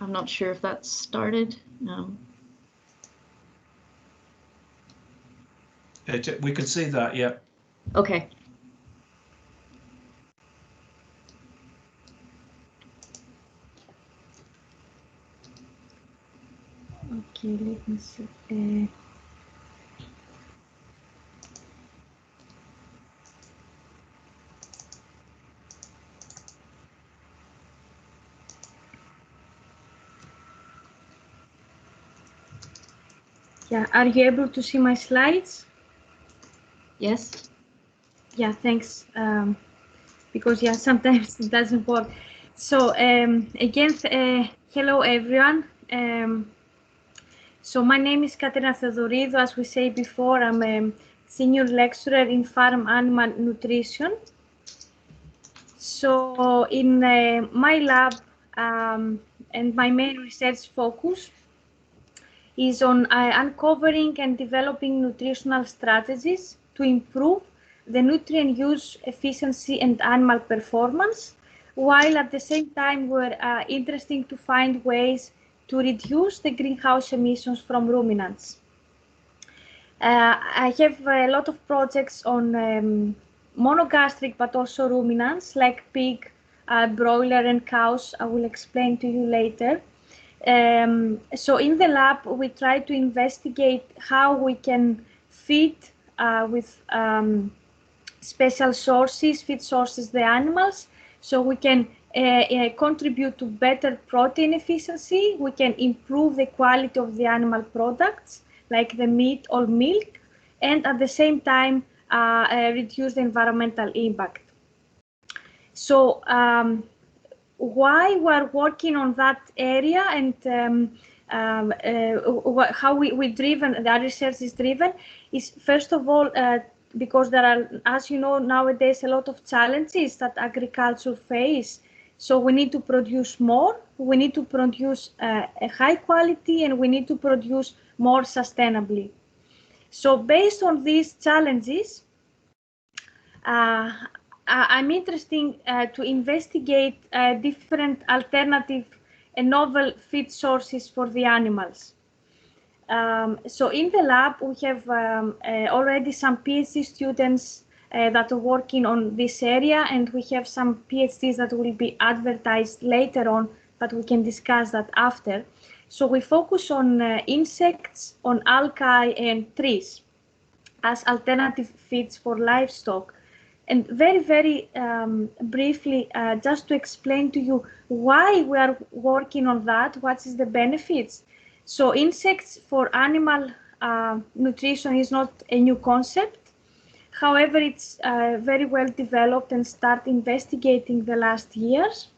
I'm not sure if that's started. We can see that, yeah. Okay. Okay, let me see. Yeah, are you able to see my slides? Yes. Yeah, thanks. Because yeah, sometimes it doesn't work. So again, hello everyone. So my name is Katerina Theodoridou. As we said before, I'm a senior lecturer in farm animal nutrition. So in my lab and my main research focus is on uncovering and developing nutritional strategies to improve the nutrient use efficiency and animal performance, while at the same time we're interested to find ways to reduce the greenhouse emissions from ruminants. I have a lot of projects on monogastric but also ruminants like pig, broiler and cows. I will explain to you later. So in the lab, we try to investigate how we can feed with special sources, feed sources, the animals, so we can contribute to better protein efficiency. We can improve the quality of the animal products, like the meat or milk, and at the same time reduce the environmental impact. So why we're working on that area and how we driven, the research is driven, is first of all because there are, as you know, nowadays a lot of challenges that agriculture face. So we need to produce more, we need to produce a high quality, and we need to produce more sustainably. So based on these challenges, I'm interested to investigate different alternative and novel feed sources for the animals. So in the lab, we have already some PhD students that are working on this area, and we have some PhDs that will be advertised later on, but we can discuss that after. So we focus on insects, on algae and trees as alternative feeds for livestock. And very briefly, just to explain to you why we are working on that, what is the benefits. So insects for animal nutrition is not a new concept. However, it's very well developed and start investigating the last years.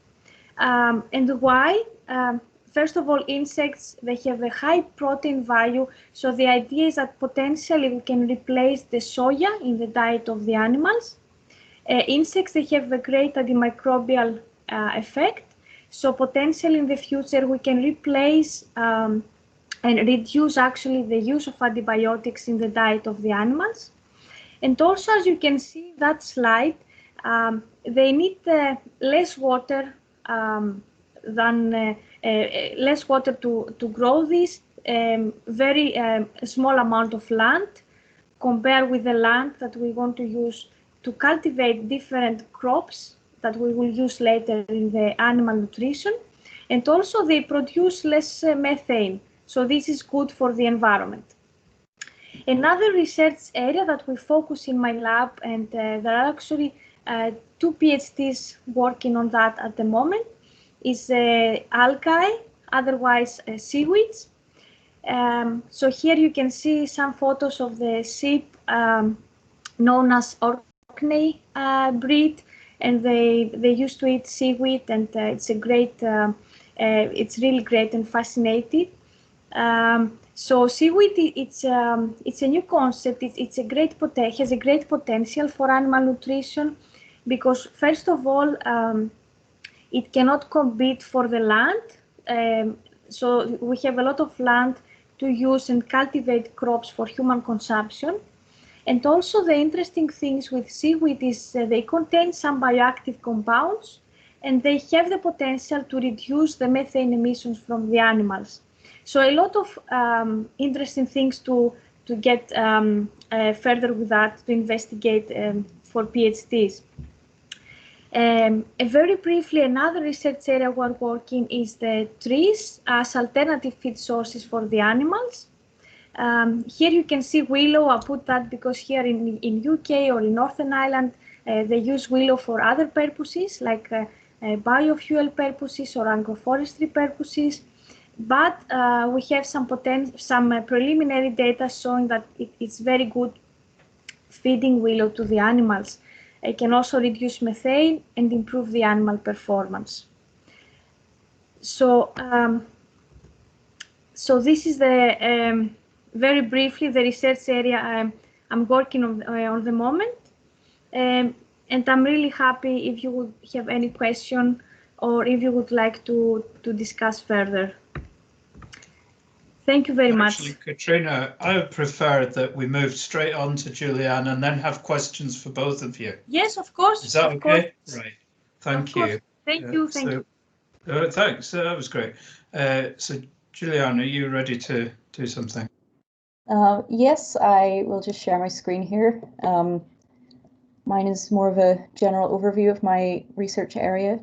And why? First of all, insects, they have a high protein value. So the idea is that potentially we can replace the soya in the diet of the animals. Insects, they have a great antimicrobial effect. So potentially in the future, we can replace and reduce actually the use of antibiotics in the diet of the animals. And also, as you can see that slide, they need less water less water to grow this, very small amount of land compared with the land that we want to use to cultivate different crops that we will use later in the animal nutrition. And also they produce less methane. So this is good for the environment. Another research area that we focus in my lab, and there are actually 2 PhDs working on that at the moment, is algae, otherwise seaweeds. So here you can see some photos of the sheep known as Orkney breed, and they used to eat seaweed, and it's a great, it's really great and fascinating. So seaweed, it's a new concept. It's a great has a great potential for animal nutrition, because first of all, it cannot compete for the land. So we have a lot of land to use and cultivate crops for human consumption. And also the interesting things with seaweed is they contain some bioactive compounds and they have the potential to reduce the methane emissions from the animals. So a lot of interesting things to get further with that, to investigate for PhDs. Very briefly, another research area we're working is the trees as alternative feed sources for the animals. Here you can see willow. I put that because here in UK or in Northern Ireland, they use willow for other purposes, like biofuel purposes or agroforestry purposes. But we have some preliminary data showing that it's very good feeding willow to the animals. It can also reduce methane and improve the animal performance. So, so this is the very briefly the research area I'm working on the moment, and I'm really happy if you would have any question or if you would like to discuss further. Thank you very Actually, much. Katrina, I would prefer that we move straight on to Julianne and then have questions for both of you. Yes, of course. Is that okay? Right. Thank you. Thank you. Thank you. Thanks. That was great. So, Julianne, are you ready to do something? Yes, I will just share my screen here. Mine is more of a general overview of my research area.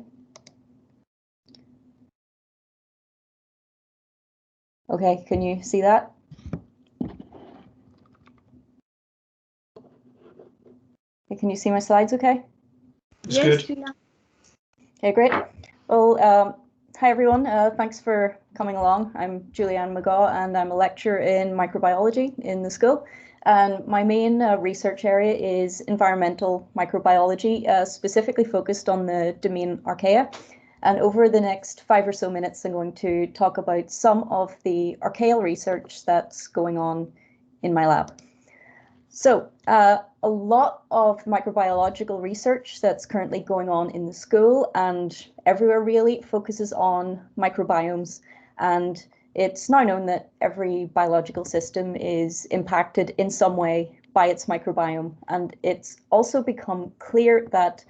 Okay, can you see that? Okay, can you see my slides okay? It's yes, good. Julia. Okay, great. Well, hi everyone. Thanks for coming along. I'm Julianne McGaw and I'm a lecturer in microbiology in the school. And my main research area is environmental microbiology, specifically focused on the domain archaea. And over the next 5 or so minutes, I'm going to talk about some of the archaeal research that's going on in my lab. So a lot of microbiological research that's currently going on in the school and everywhere really focuses on microbiomes. And it's now known that every biological system is impacted in some way by its microbiome. And it's also become clear that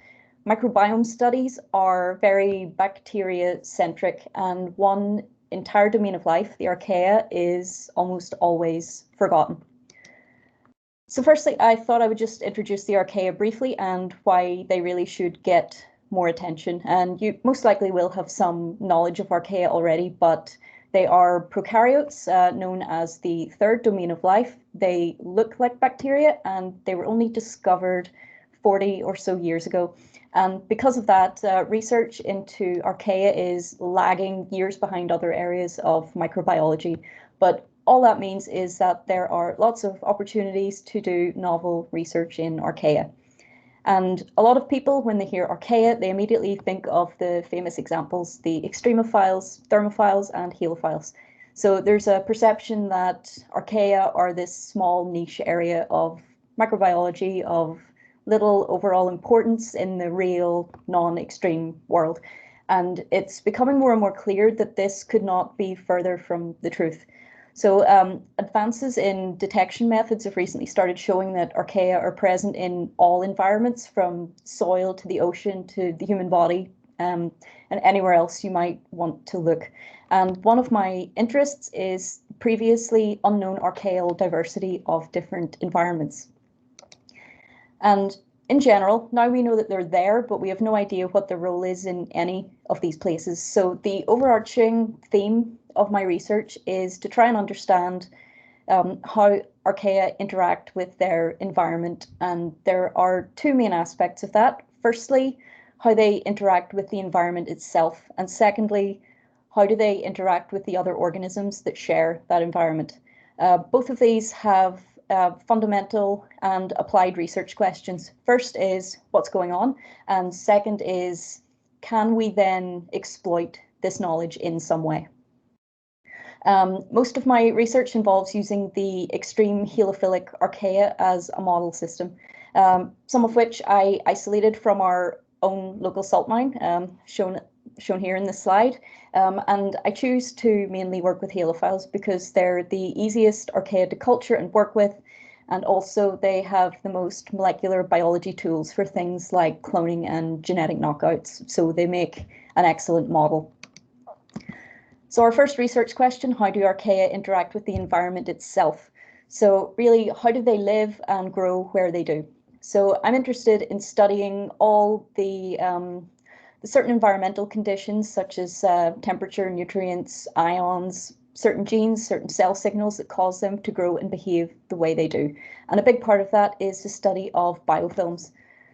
microbiome studies are very bacteria-centric, and one entire domain of life, the archaea, is almost always forgotten. So firstly, I thought I would just introduce the archaea briefly and why they really should get more attention. And you most likely will have some knowledge of archaea already, but they are prokaryotes, known as the third domain of life. They look like bacteria and they were only discovered 40 or so years ago. And because of that, research into archaea is lagging years behind other areas of microbiology. But all that means is that there are lots of opportunities to do novel research in archaea. And a lot of people, when they hear archaea, they immediately think of the famous examples, the extremophiles, thermophiles, and helophiles. So there's a perception that archaea are this small niche area of microbiology of little overall importance in the real non-extreme world. And it's becoming more and more clear that this could not be further from the truth. So advances in detection methods have recently started showing that archaea are present in all environments, from soil to the ocean to the human body, and anywhere else you might want to look. And one of my interests is previously unknown archaeal diversity of different environments. And in general, now we know that they're there, but we have no idea what their role is in any of these places. So the overarching theme of my research is to try and understand how archaea interact with their environment. And there are two main aspects of that. Firstly, how they interact with the environment itself. And secondly, how do they interact with the other organisms that share that environment? Both of these have fundamental and applied research questions. First is what's going on, and second is can we then exploit this knowledge in some way? Most of my research involves using the extreme helophilic archaea as a model system, some of which I isolated from our own local salt mine, shown here in this slide. And I choose to mainly work with halophiles because they're the easiest archaea to culture and work with. And also they have the most molecular biology tools for things like cloning and genetic knockouts. So they make an excellent model. So our first research question, how do archaea interact with the environment itself? So really, how do they live and grow where they do? So I'm interested in studying all the certain environmental conditions, such as temperature, nutrients, ions, certain genes, certain cell signals that cause them to grow and behave the way they do. And a big part of that is the study of biofilms.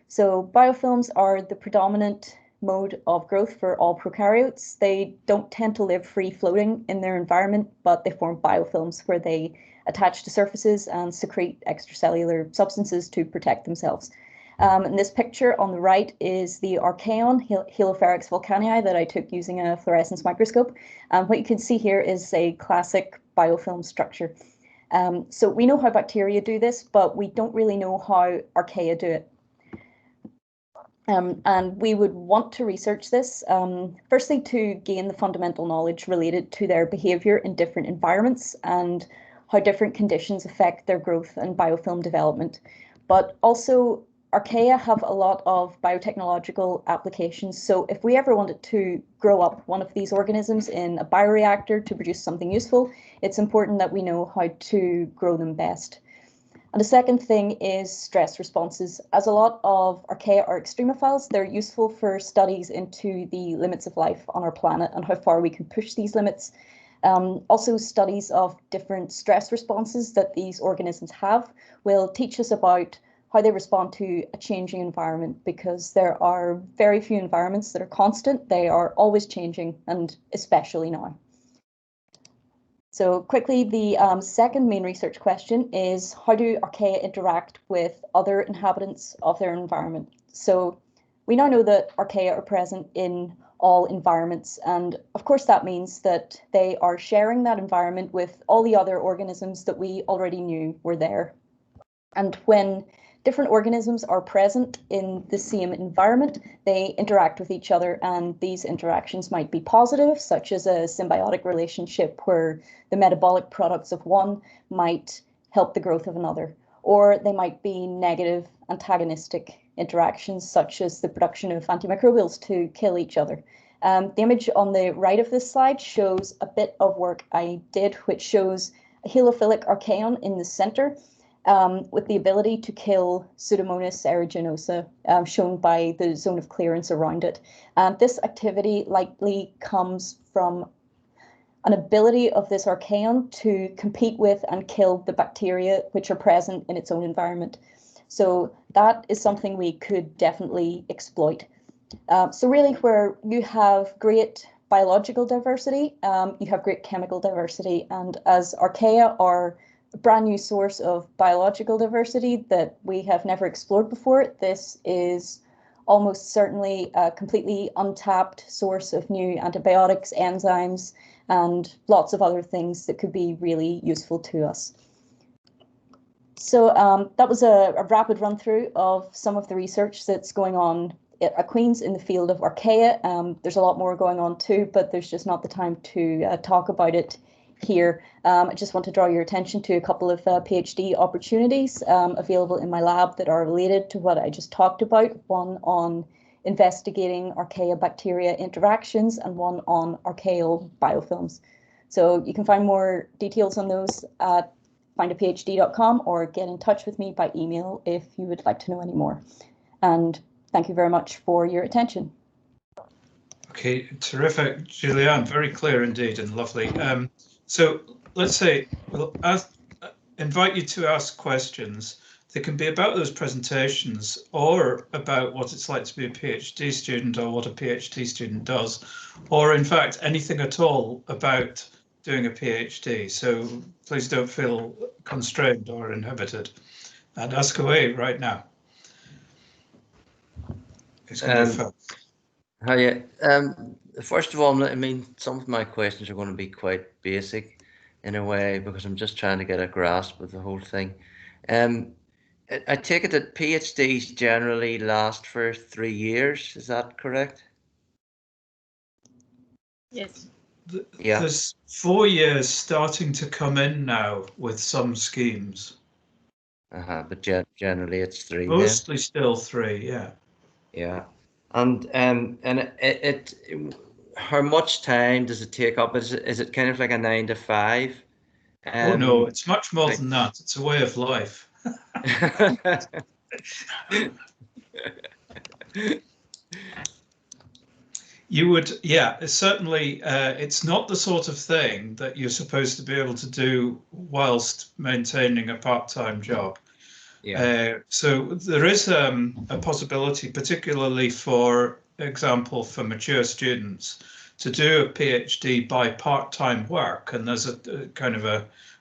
So biofilms are the predominant mode of growth for all prokaryotes. They don't tend to live free floating in their environment, but they form biofilms where they attach to surfaces and secrete extracellular substances to protect themselves. And this picture on the right is the archaeon, Helopherex volcanii, that I took using a fluorescence microscope. What you can see here is a classic biofilm structure. So we know how bacteria do this, but we don't really know how archaea do it. And we would want to research this, firstly, to gain the fundamental knowledge related to their behavior in different environments and how different conditions affect their growth and biofilm development. But also, archaea have a lot of biotechnological applications. So if we ever wanted to grow up one of these organisms in a bioreactor to produce something useful, it's important that we know how to grow them best. And the second thing is stress responses. As a lot of archaea are extremophiles, they're useful for studies into the limits of life on our planet and how far we can push these limits. Also, studies of different stress responses that these organisms have will teach us about how they respond to a changing environment, because there are very few environments that are constant. They are always changing, and especially now. So quickly, the second main research question is, how do archaea interact with other inhabitants of their environment? So we now know that archaea are present in all environments, and of course that means that they are sharing that environment with all the other organisms that we already knew were there. And when different organisms are present in the same environment, they interact with each other, and these interactions might be positive, such as a symbiotic relationship where the metabolic products of one might help the growth of another, or they might be negative, antagonistic interactions, such as the production of antimicrobials to kill each other. The image on the right of this slide shows a bit of work I did, which shows a halophilic archaeon in the center, with the ability to kill Pseudomonas aeruginosa, shown by the zone of clearance around it. This activity likely comes from an ability of this archaeon to compete with and kill the bacteria which are present in its own environment. So that is something we could definitely exploit. So really, where you have great biological diversity, you have great chemical diversity, and as archaea are a brand new source of biological diversity that we have never explored before, this is almost certainly a completely untapped source of new antibiotics, enzymes, and lots of other things that could be really useful to us. So that was a rapid run through of some of the research that's going on at Queen's in the field of archaea. There's a lot more going on too, but there's just not the time to talk about it here. I just want to draw your attention to a couple of PhD opportunities available in my lab that are related to what I just talked about, one on investigating archaea bacteria interactions and one on archaeal biofilms. So you can find more details on those at findaphd.com or get in touch with me by email if you would like to know any more. And thank you very much for your attention. Okay, terrific, Julianne, very clear indeed and lovely. So let's say we'll invite you to ask questions. They can be about those presentations or about what it's like to be a PhD student or what a PhD student does, or in fact, anything at all about doing a PhD. So please don't feel constrained or inhibited, and ask away right now. It's going to be fun. Hiya. First of all, I mean, some of my questions are going to be quite basic in a way because I'm just trying to get a grasp of the whole thing. I take it that PhDs generally last for 3 years. Is that correct? Yes. Yeah. There's 4 years starting to come in now with some schemes. But generally it's 3 then. Mostly still 3, yeah. Yeah. And how much time does it take up? Is it kind of like a 9 to 5? Oh no, it's much more than that. It's a way of life. You would, yeah, certainly. It's not the sort of thing that you're supposed to be able to do whilst maintaining a part-time job. Yeah. So there is a possibility, particularly for example, for mature students, to do a PhD by part-time work, and there's a kind of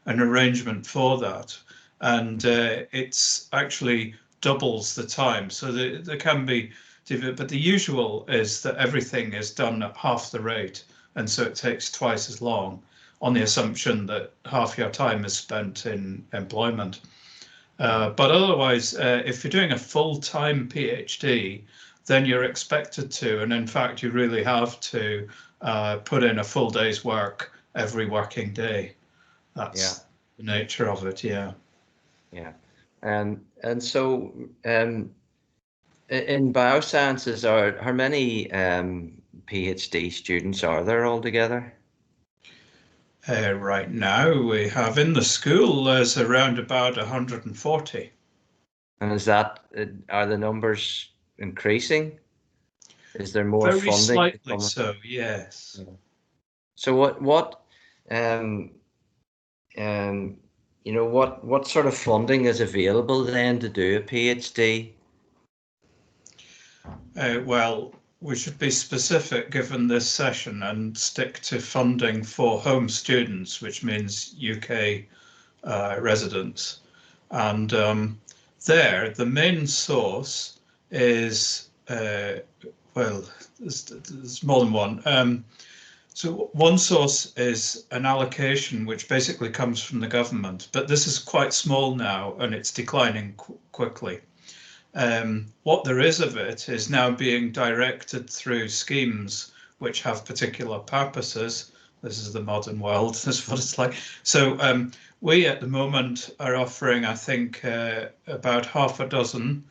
an arrangement for that, and it's actually doubles the time. So there can be, but the usual is that everything is done at half the rate, and so it takes twice as long, on the assumption that half your time is spent in employment. But otherwise, if you're doing a full-time PhD, then you're expected to, and in fact, you really have to put in a full day's work every working day. That's the nature of it, yeah. Yeah. And so in biosciences, how many PhD students are there altogether? Right now, we have in the school, there's around about 140. And is that, are the numbers increasing? Is there more Very funding? slightly so, yes. Yeah. So what you know, what sort of funding is available then to do a PhD? Well, we should be specific given this session and stick to funding for home students, which means UK residents. And there, the main source is, well, there's more than one. So one source is an allocation which basically comes from the government, but this is quite small now and it's declining quickly. What there is of it is now being directed through schemes which have particular purposes. This is the modern world, this is what it's like. So we at the moment are offering, I think, about half a dozen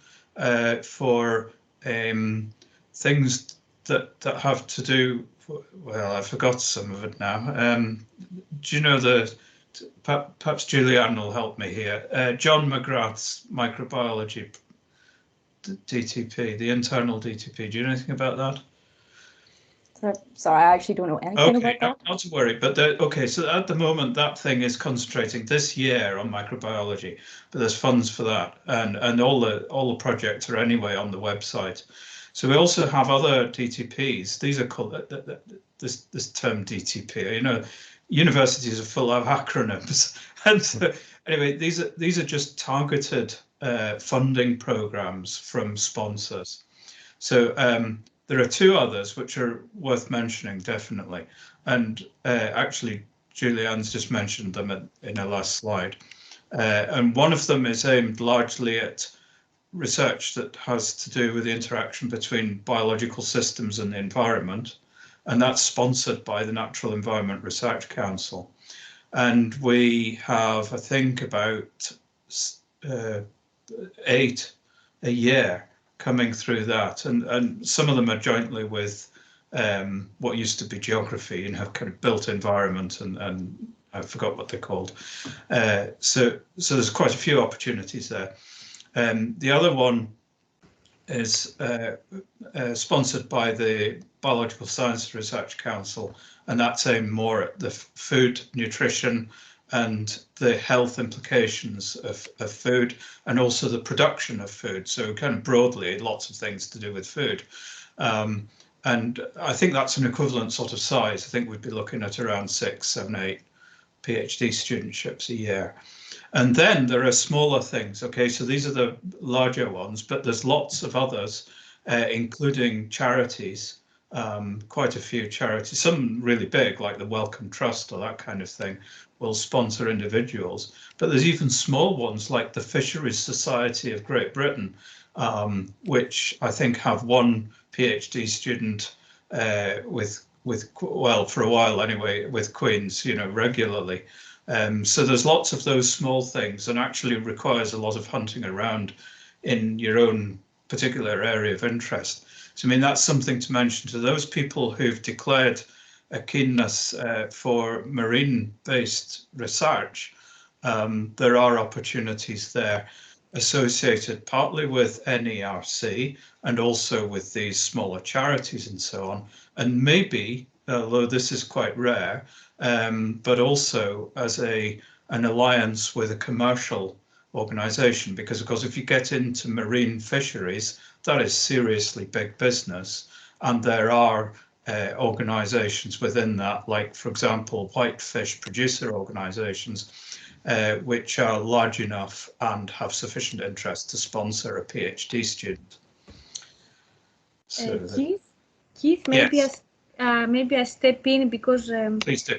for things that have to do, well, I forgot some of it now. Do you know perhaps Julianne will help me here. John McGrath's microbiology DTP, the internal DTP. Do you know anything about that? Sorry, I actually don't know anything about that. Not to worry, but okay, so at the moment that thing is concentrating this year on microbiology, but there's funds for that, and all the projects are anyway on the website. So we also have other DTPs. These are called this term DTP. You know, universities are full of acronyms, and so anyway, these are just targeted funding programs from sponsors. So there are 2 others which are worth mentioning, definitely. And actually, Julianne's just mentioned them in her last slide. And one of them is aimed largely at research that has to do with the interaction between biological systems and the environment. And that's sponsored by the Natural Environment Research Council. And we have, I think, about 8 a year coming through that, and some of them are jointly with what used to be geography and have kind of built environment, and I forgot what they're called. So there's quite a few opportunities there. The other one is sponsored by the Biological Science Research Council, and that's aimed more at the food, nutrition, and the health implications of food, and also the production of food. So kind of broadly, lots of things to do with food. And I think that's an equivalent sort of size. I think we'd be looking at around 6, 7, 8 PhD studentships a year. And then there are smaller things. Okay, so these are the larger ones, but there's lots of others, including charities. Quite a few charities, some really big, like the Wellcome Trust or that kind of thing, will sponsor individuals. But there's even small ones like the Fisheries Society of Great Britain, which I think have one PhD student with well, for a while anyway, with Queen's, you know, regularly. So there's lots of those small things, and actually requires a lot of hunting around in your own particular area of interest. So I mean, that's something to mention to those people who've declared a keenness for marine-based research. There are opportunities there associated partly with NERC and also with these smaller charities and so on. And maybe, although this is quite rare, but also as an alliance with a commercial organization, because of course, if you get into marine fisheries, that is seriously big business. And there are organizations within that, like, for example, whitefish producer organizations, which are large enough and have sufficient interest to sponsor a PhD student. So Keith, maybe yes. maybe I step in because Please do.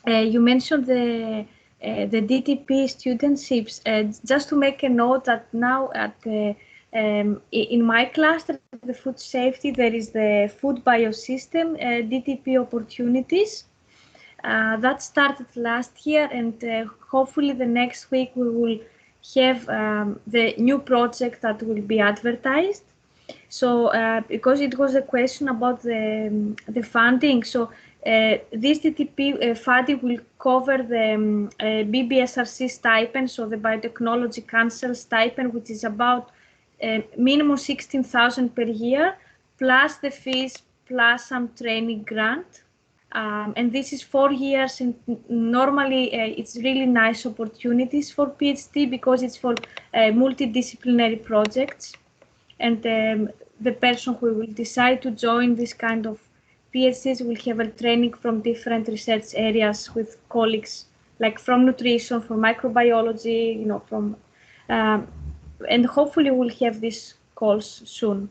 You mentioned the DTP studentships. Just to make a note that now at in my cluster, the food safety, there is the food biosystem DTP opportunities. That started last year, and hopefully the next week we will have the new project that will be advertised. So because it was a question about the funding, so this DTP funding will cover the BBSRC stipend, so the Biotechnology Council stipend, which is about minimum 16,000 per year, plus the fees, plus some training grant. And this is 4 years, and normally it's really nice opportunities for PhD because it's for multidisciplinary projects. And the person who will decide to join this kind of PhDs will have a training from different research areas with colleagues, like from nutrition, from microbiology, you know, from, and hopefully we'll have these calls soon,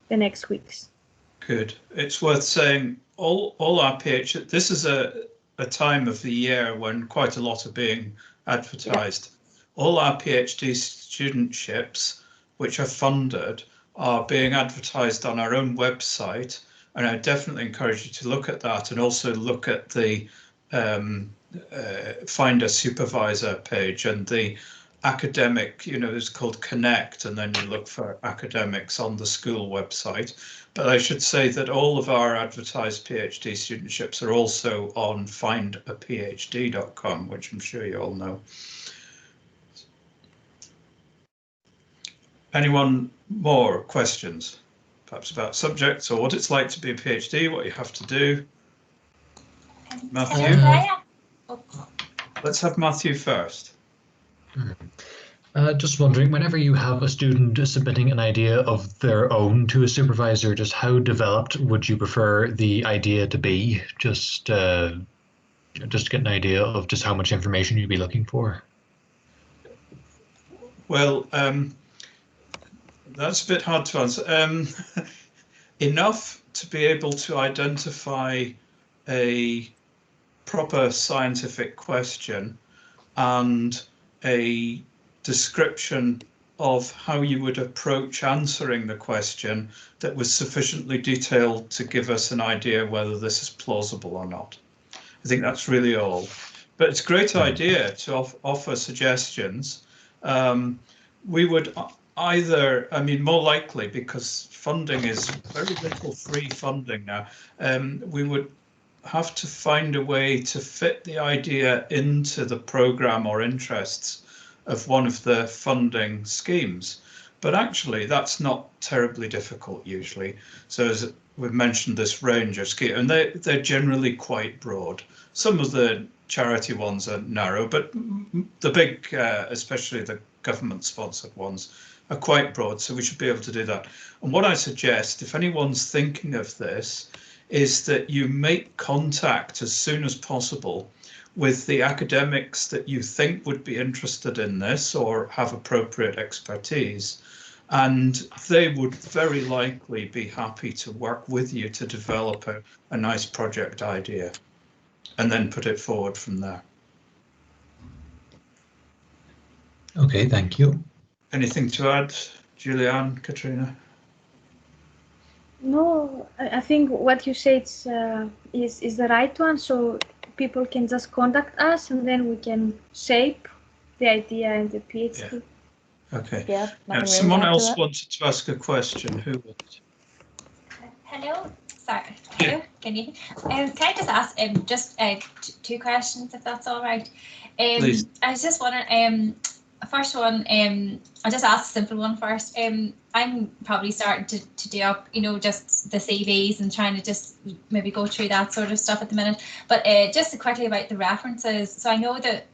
the next weeks. Good. It's worth saying all our PhD, this is a time of the year when quite a lot are being advertised. Yeah. All our PhD studentships, which are funded, are being advertised on our own website, and I definitely encourage you to look at that and also look at the Find a Supervisor page and the academic, you know, it's called Connect, and then you look for academics on the school website. But I should say that all of our advertised PhD studentships are also on findaphd.com, which I'm sure you all know. Anyone more questions, perhaps about subjects or what it's like to be a PhD, what you have to do? Matthew? Let's have Matthew first. Just wondering, whenever you have a student submitting an idea of their own to a supervisor, just how developed would you prefer the idea to be? Just to get an idea of just how much information you'd be looking for. Well, that's a bit hard to answer. Enough to be able to identify a proper scientific question and a description of how you would approach answering the question that was sufficiently detailed to give us an idea whether this is plausible or not. I think that's really all. But it's a great idea to offer suggestions. We would either, I mean, more likely, because funding is very little free funding now, we would have to find a way to fit the idea into the program or interests of one of the funding schemes. But actually, that's not terribly difficult usually. So as we've mentioned, this range of schemes, and they're generally quite broad. Some of the charity ones are narrow, but the big, especially the government-sponsored ones, are quite broad, so we should be able to do that. And what I suggest, if anyone's thinking of this, is that you make contact as soon as possible with the academics that you think would be interested in this or have appropriate expertise, and they would very likely be happy to work with you to develop a nice project idea and then put it forward from there. Okay, thank you. Anything to add, Julianne, Katrina? No, I think what you said is the right one. So people can just contact us, and then we can shape the idea and the PhD. Yeah. Okay. Yeah, I can really Someone add to else that. wanted to ask a question. Who would? Hello, sorry. Hello, can you? Can I just ask just two questions, if that's all right? Please. I was just wondering. First one, I'll just ask a simple one first. I'm probably starting to do up, just the CVs and trying to just maybe go through that sort of stuff at the minute. But just quickly about the references. So I know that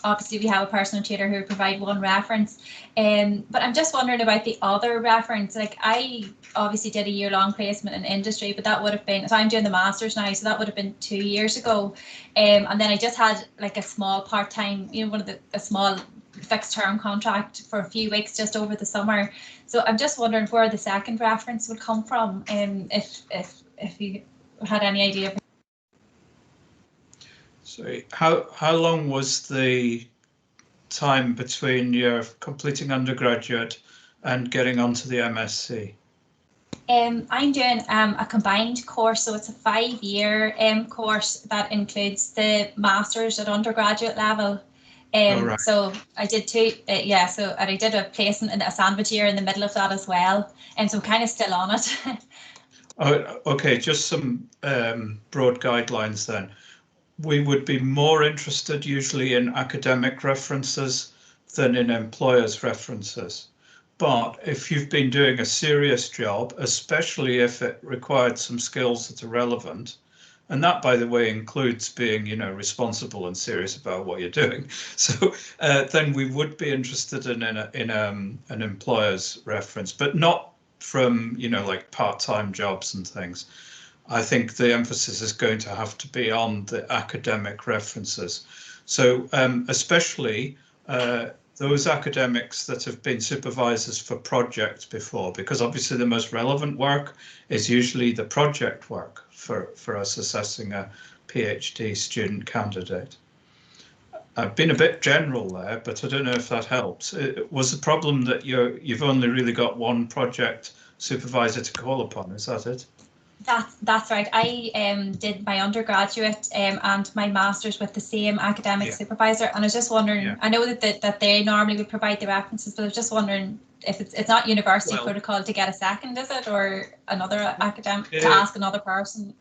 obviously we have a personal tutor who would provide one reference, but I'm just wondering about the other reference. Like, I obviously did a year-long placement in industry, but that would have been, so I'm doing the master's now, so that would have been 2 years ago. And then I just had like a small part-time, a small fixed-term contract for a few weeks just over the summer. So I'm just wondering where the second reference would come from, if you had any idea. So how long was the time between your completing undergraduate and getting onto the MSc? I'm doing a combined course, so it's a 5-year course that includes the master's at undergraduate level. Right. So I did two, so I did a placement in a sandwich year in the middle of that as well, and so I'm kind of still on it. Oh, okay, just some broad guidelines then. We would be more interested usually in academic references than in employers' references. But if you've been doing a serious job, especially if it required some skills that are relevant, and that, by the way, includes being, responsible and serious about what you're doing. So then we would be interested in an employer's reference, but not from, like part-time jobs and things. I think the emphasis is going to have to be on the academic references. So especially those academics that have been supervisors for projects before, because obviously the most relevant work is usually the project work for us assessing a PhD student candidate. I've been a bit general there, but I don't know if that helps. Was the problem that you've only really got one project supervisor to call upon? Is that it? That's right. I did my undergraduate and my master's with the same academic supervisor, and I was just wondering. I know that they normally would provide the references, but I was just wondering if it's not university protocol to get a second, is it, or another academic to ask another person?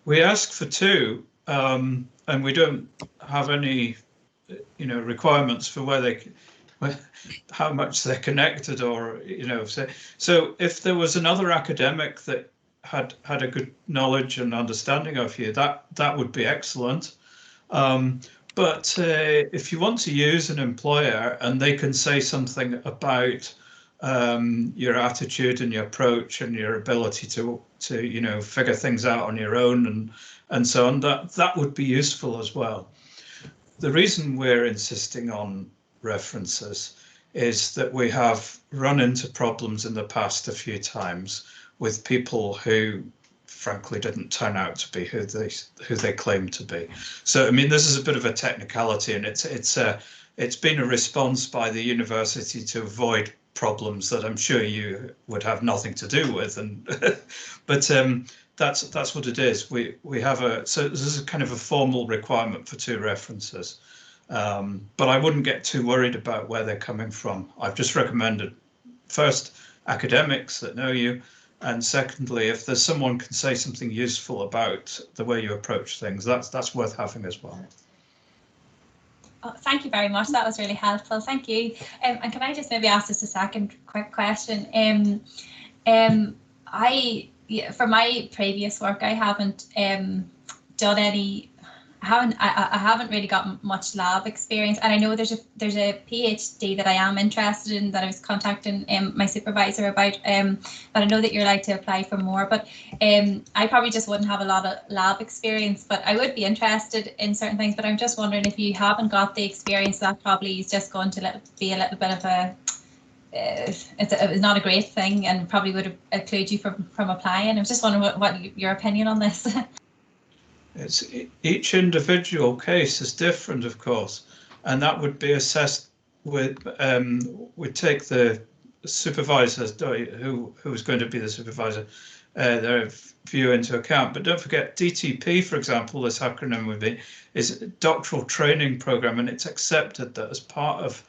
We ask for two, and we don't have any, requirements for how much they're connected, or so if there was another academic that had a good knowledge and understanding of you, that would be excellent. But if you want to use an employer and they can say something about your attitude and your approach and your ability to figure things out on your own and so on, that would be useful as well. The reason we're insisting on references is that we have run into problems in the past a few times with people who frankly didn't turn out to be who they claimed to be. So I mean, this is a bit of a technicality, and it's been a response by the university to avoid problems that I'm sure you would have nothing to do with, and but that's what it is. We have so this is a kind of a formal requirement for two references. But I wouldn't get too worried about where they're coming from. I've just recommended first academics that know you, and secondly, if there's someone can say something useful about the way you approach things, that's worth having as well. Oh, thank you very much. That was really helpful. Thank you. And can I just maybe ask just a second quick question? For my previous work, I haven't done any. I haven't really got much lab experience, and I know there's a PhD that I am interested in that I was contacting my supervisor about, but I know that you're allowed to apply for more, but I probably just wouldn't have a lot of lab experience, but I would be interested in certain things. But I'm just wondering, if you haven't got the experience, that probably is just going to be a little bit of a it's not a great thing, and probably would exclude you from applying. I was just wondering what your opinion on this. Each individual case is different, of course, and that would be assessed with we'd take the supervisors, who's going to be the supervisor, their view into account. But don't forget, DTP, for example, this acronym would be, is a doctoral training program, and it's accepted that as part of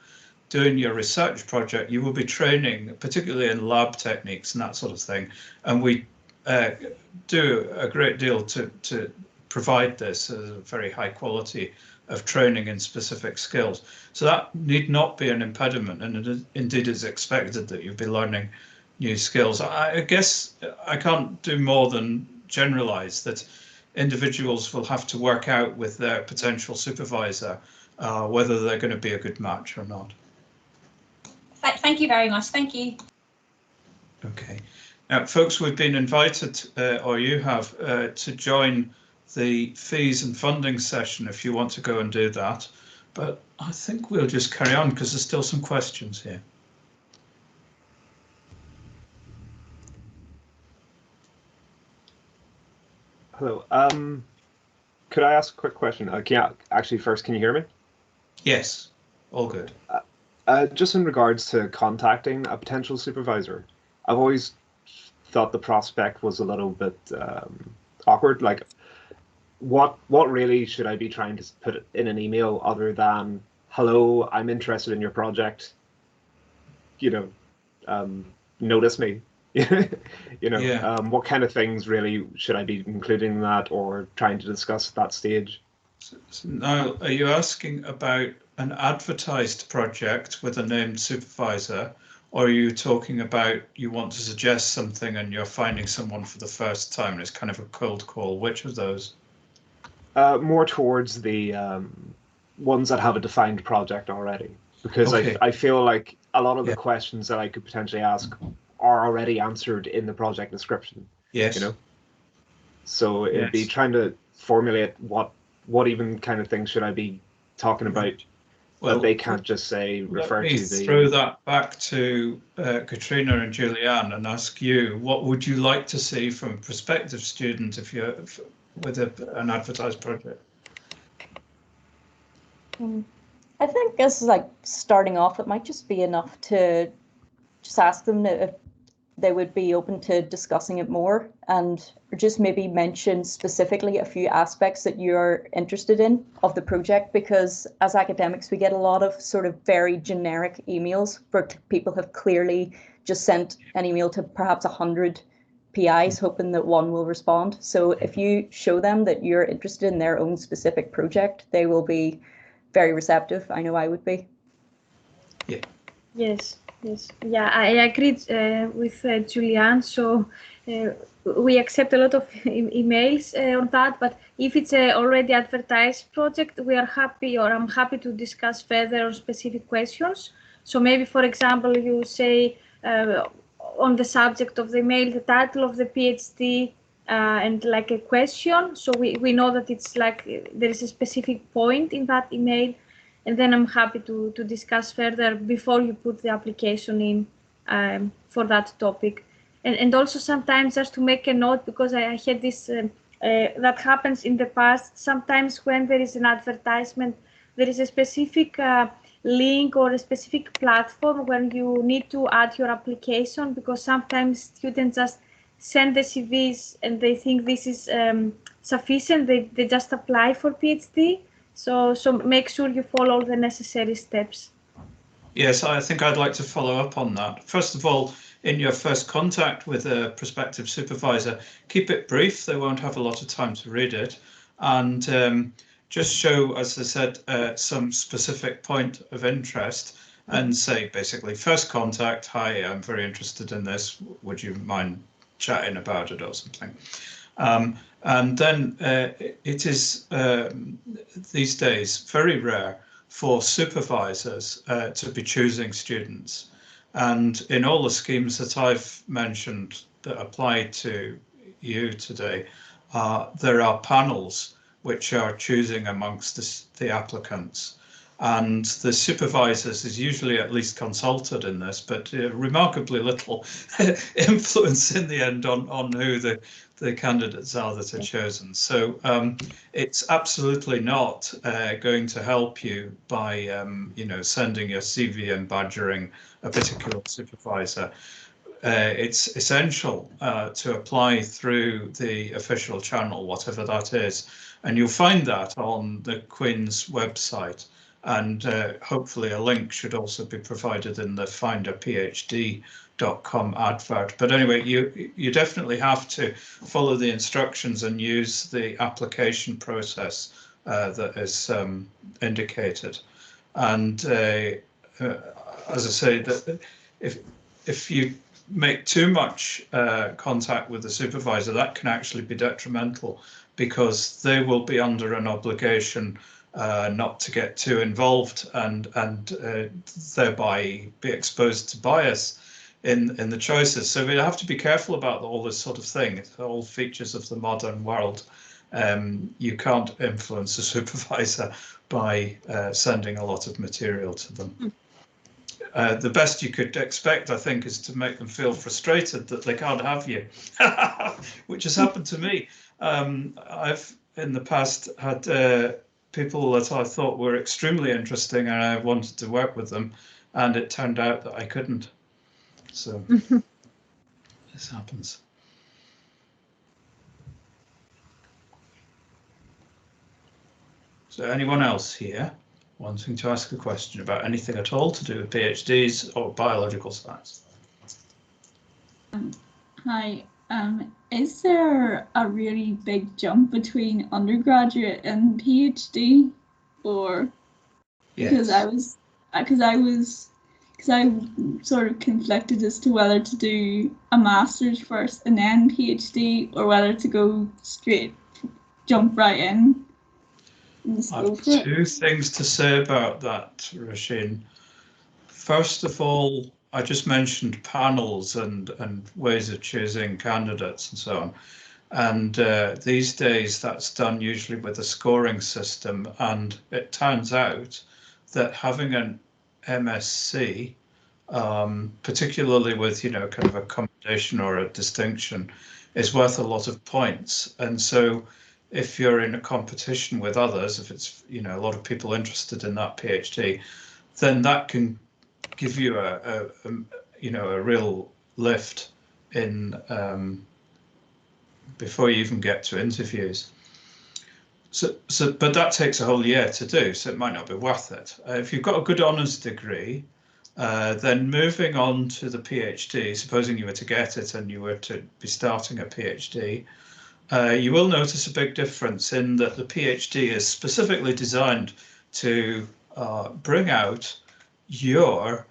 doing your research project, you will be training, particularly in lab techniques and that sort of thing. And we do a great deal to provide this as a very high quality of training in specific skills. So that need not be an impediment, and it indeed is expected that you'll be learning new skills. I guess I can't do more than generalize that individuals will have to work out with their potential supervisor whether they're going to be a good match or not. Thank you very much. Thank you. Okay. Now, folks, we've been invited, or you have, to join the fees and funding session if you want to go and do that. But I think we'll just carry on because there's still some questions here. Hello. Could I ask a quick question? Can you hear me? Yes, all good. Just in regards to contacting a potential supervisor, I've always thought the prospect was a little bit awkward. Like, what really should I be trying to put in an email other than, hello, I'm interested in your project, notice me. What kind of things really should I be including in that or trying to discuss at that stage? So now, are you asking about an advertised project with a named supervisor, or are you talking about you want to suggest something and you're finding someone for the first time and it's kind of a cold call? Which of those? More towards the ones that have a defined project already, because Okay. I feel like a lot of the questions that I could potentially ask are already answered in the project description. Yes. So it'd be trying to formulate what even kind of things should I be talking about. Well, that they can't just say refer to the. Throw that back to Katrina and Julianne and ask you, what would you like to see from a prospective student if you're with an advertised project? I think as like starting off, it might just be enough to just ask them if they would be open to discussing it more, and just maybe mention specifically a few aspects that you're interested in of the project, because as academics we get a lot of sort of very generic emails where people have clearly just sent an email to perhaps 100 PIs hoping that one will respond. So if you show them that you're interested in their own specific project, they will be very receptive. I know I would be. Yeah. Yes. Yeah, I agreed with Julianne. So we accept a lot of emails on that, but if it's a already advertised project, we are happy, or I'm happy to discuss further on specific questions. So maybe, for example, you say on the subject of the email, the title of the PhD and like a question. So we know that it's like there is a specific point in that email. And then I'm happy to discuss further before you put the application in for that topic. And also sometimes just to make a note, because I had this, that happens in the past, sometimes when there is an advertisement, there is a specific link or a specific platform where you need to add your application, because sometimes students just send the CVs and they think this is sufficient, they just apply for PhD. So make sure you follow the necessary steps. Yes, I think I'd like to follow up on that. First of all, in your first contact with a prospective supervisor, keep it brief. They won't have a lot of time to read it. And just show, as I said, some specific point of interest and say, basically, first contact, hi, I'm very interested in this. Would you mind chatting about it or something? And then it is these days very rare for supervisors to be choosing students. And in all the schemes that I've mentioned that apply to you today, there are panels which are choosing amongst the applicants. And the supervisors is usually at least consulted in this, but remarkably little influence in the end on who the candidates are that are chosen. So it's absolutely not going to help you by sending your CV and badgering a particular supervisor, it's essential to apply through the official channel, whatever that is. And you'll find that on the Queen's website. And hopefully a link should also be provided in the finderphd.com advert. But anyway, you definitely have to follow the instructions and use the application process that is indicated. And as I say, that if you make too much contact with the supervisor, that can actually be detrimental, because they will be under an obligation not to get too involved and thereby be exposed to bias in the choices. So we have to be careful about all this sort of thing. It's all features of the modern world. You can't influence a supervisor by sending a lot of material to them. The best you could expect, I think, is to make them feel frustrated that they can't have you, which has happened to me. I've in the past had people that I thought were extremely interesting and I wanted to work with them, and it turned out that I couldn't. So this happens. So anyone else here wanting to ask a question about anything at all to do with PhDs or biological science? Hi. Is there a really big jump between undergraduate and PhD, or Yes. because I'm sort of conflicted as to whether to do a master's first and then PhD, or whether to go straight, jump right in. I have two things to say about that, Rasheen. First of all, I just mentioned panels and ways of choosing candidates and so on. And these days that's done usually with a scoring system. And it turns out that having an MSc, particularly with, you know, kind of a commendation or a distinction, is worth a lot of points. And so if you're in a competition with others, if it's, you know, a lot of people interested in that PhD, then that can give you a real lift in before you even get to interviews. So but that takes a whole year to do, so it might not be worth it. If you've got a good honours degree, then moving on to the PhD, supposing you were to get it and you were to be starting a PhD, you will notice a big difference in that the PhD is specifically designed to bring out your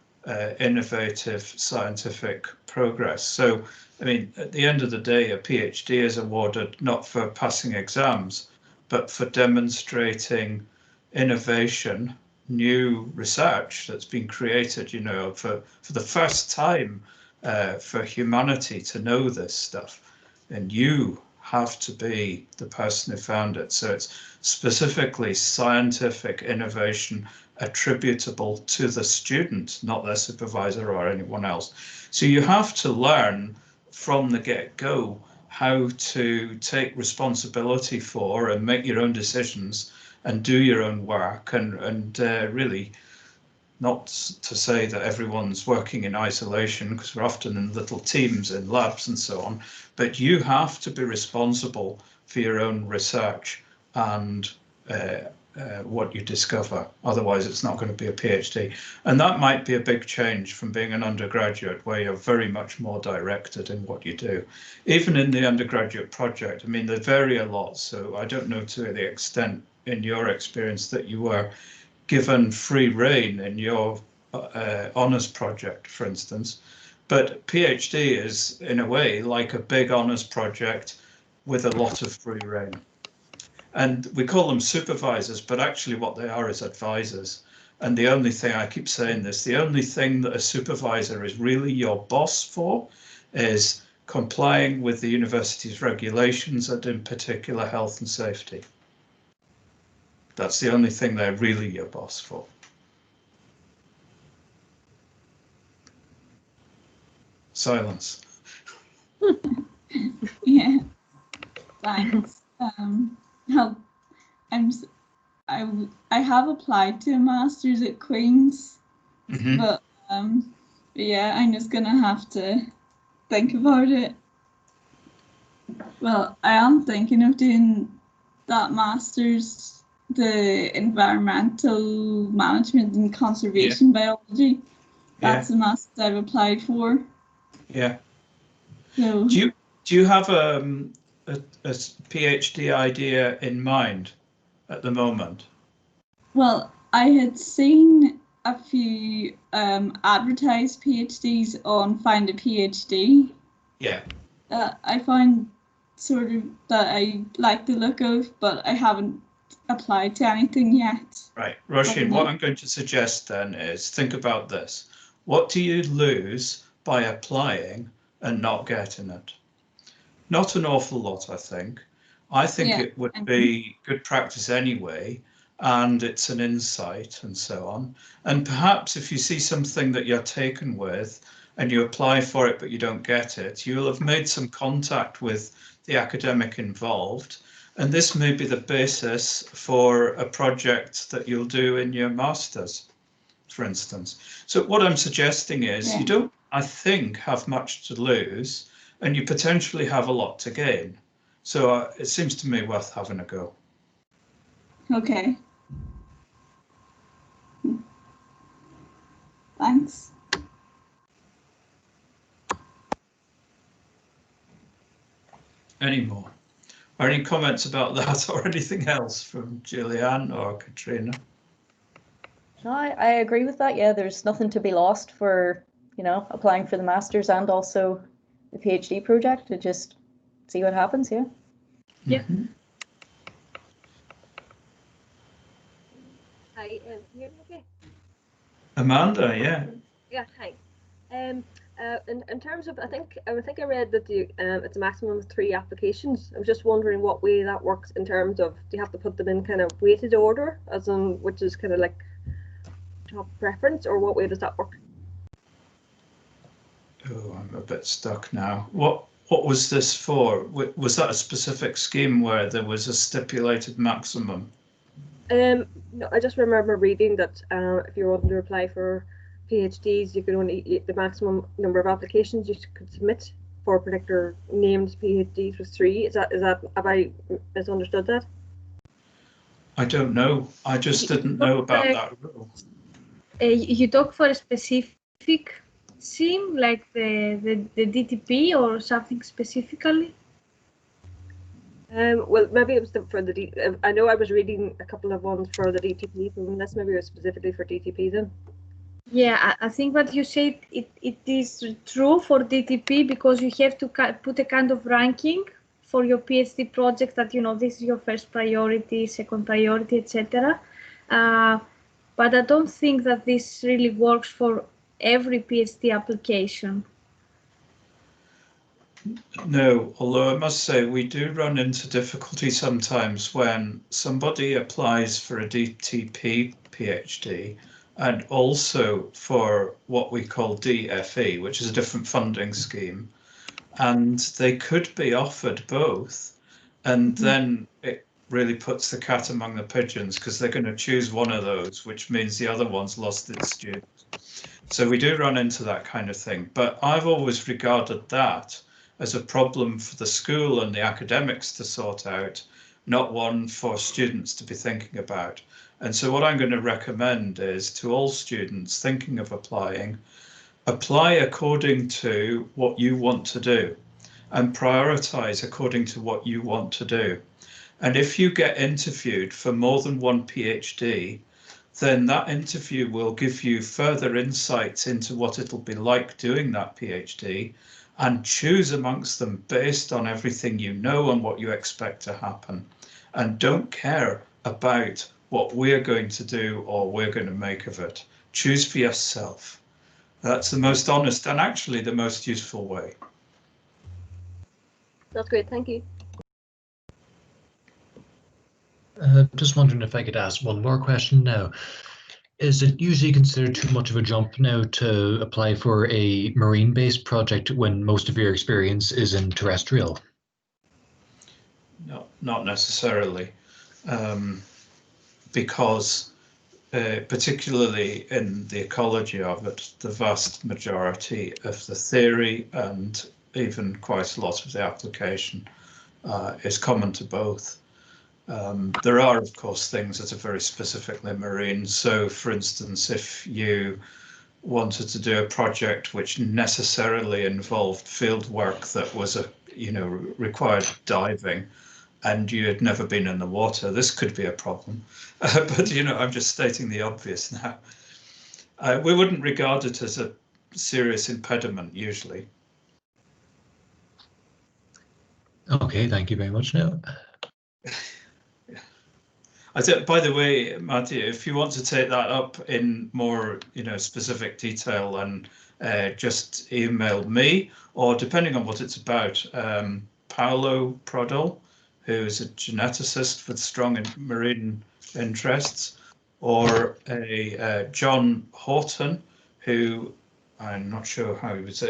innovative scientific progress. So, I mean, at the end of the day, a PhD is awarded not for passing exams, but for demonstrating innovation, new research that's been created, you know, for the first time for humanity to know this stuff. And you have to be the person who found it. So it's specifically scientific innovation attributable to the student, not their supervisor or anyone else. So you have to learn from the get-go how to take responsibility for and make your own decisions and do your own work, and really, not to say that everyone's working in isolation, because we're often in little teams in labs and so on, but you have to be responsible for your own research and what you discover. Otherwise, it's not going to be a PhD. And that might be a big change from being an undergraduate, where you're very much more directed in what you do. Even in the undergraduate project, I mean, they vary a lot. So I don't know to the extent in your experience that you were given free rein in your honours project, for instance. But PhD is, in a way, like a big honours project with a lot of free rein. And we call them supervisors, but actually what they are is advisors. And the only thing, I keep saying this, the only thing that a supervisor is really your boss for is complying with the university's regulations, and in particular health and safety. That's the only thing they're really your boss for. Silence. Yeah, thanks. I have applied to a master's at Queen's, but But yeah, I'm just gonna have to think about it. Well, I am thinking of doing that master's, the environmental management and conservation biology. That's the master's I've applied for. Yeah. So, Do you have a PhD idea in mind at the moment? well, I had seen a few advertised PhDs on Find a PhD. Yeah. I find sort of that I like the look of, but I haven't applied to anything yet. Right, Roisin, what I'm going to suggest then is think about this. What do you lose by applying and not getting it? Not an awful lot, I think. I think it would be good practice anyway, and it's an insight and so on. And perhaps if you see something that you're taken with and you apply for it but you don't get it, you'll have made some contact with the academic involved. And this may be the basis for a project that you'll do in your master's, for instance. So what I'm suggesting is you don't, I think, have much to lose, and you potentially have a lot to gain. So it seems to me worth having a go. Okay. Thanks. Any more? Or any comments about that or anything else from Julianne or Katrina? No, I agree with that. Yeah, there's nothing to be lost for, applying for the master's and also the PhD project to just see what happens. Yeah. Yeah. Mm-hmm. Hi, can you hear me okay? Amanda, yeah. Yeah, hi. In terms of, I think I read that it's a maximum of 3 applications. I was just wondering what way that works in terms of, do you have to put them in kind of weighted order, as in which is kind of like top preference, or what way does that work? Oh, I'm a bit stuck now. What was this for? Was that a specific scheme where there was a stipulated maximum? No, I just remember reading that if you wanted to apply for PhDs, you could only, the maximum number of applications you could submit for a particular named PhD was 3. Is that have I misunderstood that? I don't know. I just didn't know about that rule. You talk for a specific sim, like the DTP or something specifically? Well, maybe it was for the I know I was reading a couple of ones for the DTP, but unless maybe it was specifically for DTP then. Yeah, I think what you said, it is true for DTP, because you have to put a kind of ranking for your PhD project that, this is your first priority, second priority, etc. But I don't think that this really works for every PhD application. No, although I must say we do run into difficulty sometimes when somebody applies for a DTP PhD and also for what we call DFE, which is a different funding scheme, and they could be offered both, and then it really puts the cat among the pigeons because they're going to choose one of those, which means the other one's lost its student. So we do run into that kind of thing, but I've always regarded that as a problem for the school and the academics to sort out, not one for students to be thinking about. And so what I'm going to recommend is to all students thinking of applying, apply according to what you want to do and prioritize according to what you want to do. And if you get interviewed for more than one PhD, then that interview will give you further insights into what it'll be like doing that PhD, and choose amongst them based on everything you know and what you expect to happen. And don't care about what we're going to do or we're going to make of it. Choose for yourself. That's the most honest and actually the most useful way. That's great, thank you. Just wondering if I could ask one more question now. Is it usually considered too much of a jump now to apply for a marine-based project when most of your experience is in terrestrial? No, not necessarily, because particularly in the ecology of it, the vast majority of the theory and even quite a lot of the application is common to both. There are, of course, things that are very specifically marine. So, for instance, if you wanted to do a project which necessarily involved field work that was required diving, and you had never been in the water, this could be a problem. But I'm just stating the obvious now. We wouldn't regard it as a serious impediment usually. Okay, thank you very much. Now, by the way, Matthew, if you want to take that up in more, specific detail, and just email me, or depending on what it's about, Paolo Prodol, who is a geneticist with strong marine interests, or a John Horton, who I'm not sure how he was,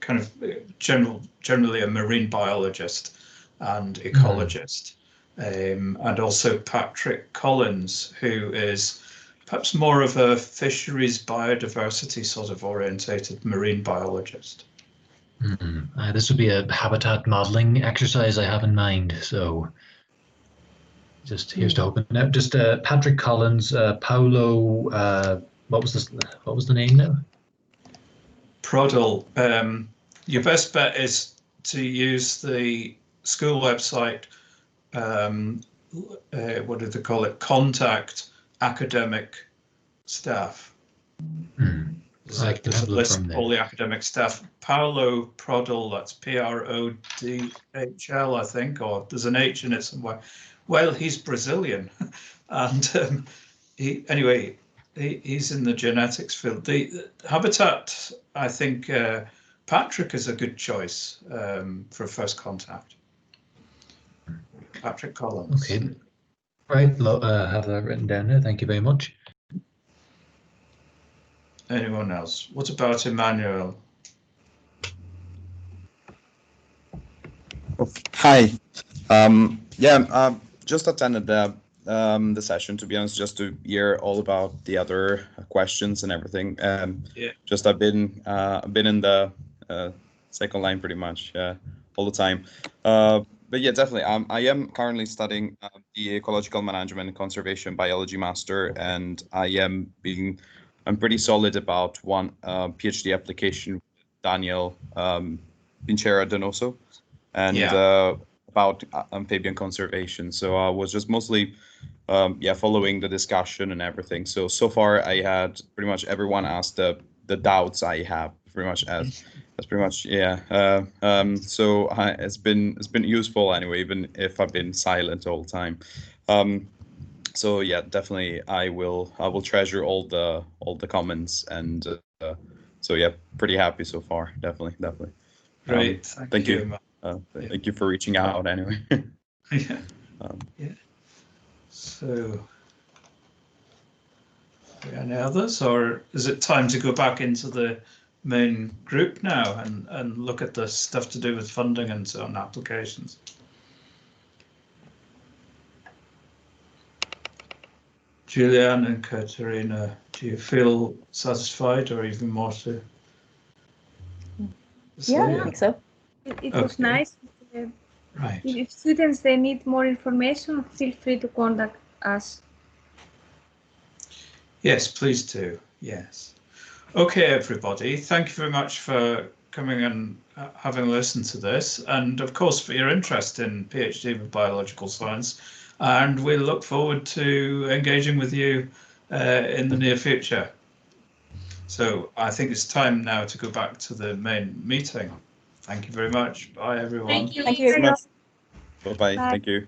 kind of generally a marine biologist and ecologist. And also Patrick Collins, who is perhaps more of a fisheries biodiversity sort of orientated marine biologist. This would be a habitat modeling exercise I have in mind. So just here's to hoping. Now, just Patrick Collins, Paolo. What was the name now? Prodol. Your best bet is to use the school website. What do they call it? Contact academic staff. There's a list of all the academic staff. Paolo Prodol, that's Prodhl, I think, or there's an H in it somewhere. Well, he's Brazilian, and he's in the genetics field. The habitat, I think, Patrick is a good choice for first contact. Patrick Collins. Okay, right. Have that written down there. Thank you very much. Anyone else? What about Emmanuel? Hi. Just attended the session, to be honest, just to hear all about the other questions and everything. Just I've been in the second line pretty much all the time. But yeah, definitely. I am currently studying the ecological management and conservation biology master, and I'm pretty solid about one PhD application with Daniel Pinchera Donoso, and about amphibian conservation. So I was just mostly following the discussion and everything. So far I had pretty much everyone asked the doubts I have pretty much as. That's pretty much so it's been useful anyway, even if I've been silent all the time. So yeah, definitely I will treasure all the comments, and so yeah, pretty happy so far. Definitely. Great. Thank you. Thank you for reaching out anyway. So any others, or is it time to go back into the main group now and look at the stuff to do with funding and so on, applications? Julianne and Katerina, do you feel satisfied, or even more to say? Yeah, I think so. It was nice. Right. If students they need more information, feel free to contact us. Yes, please do. Yes. Okay, everybody. Thank you very much for coming and having listened to this, and of course for your interest in PhD with biological science. And we look forward to engaging with you in the near future. So I think it's time now to go back to the main meeting. Thank you very much. Bye, everyone. Thank you. Thank you. Bye-bye. Thank you.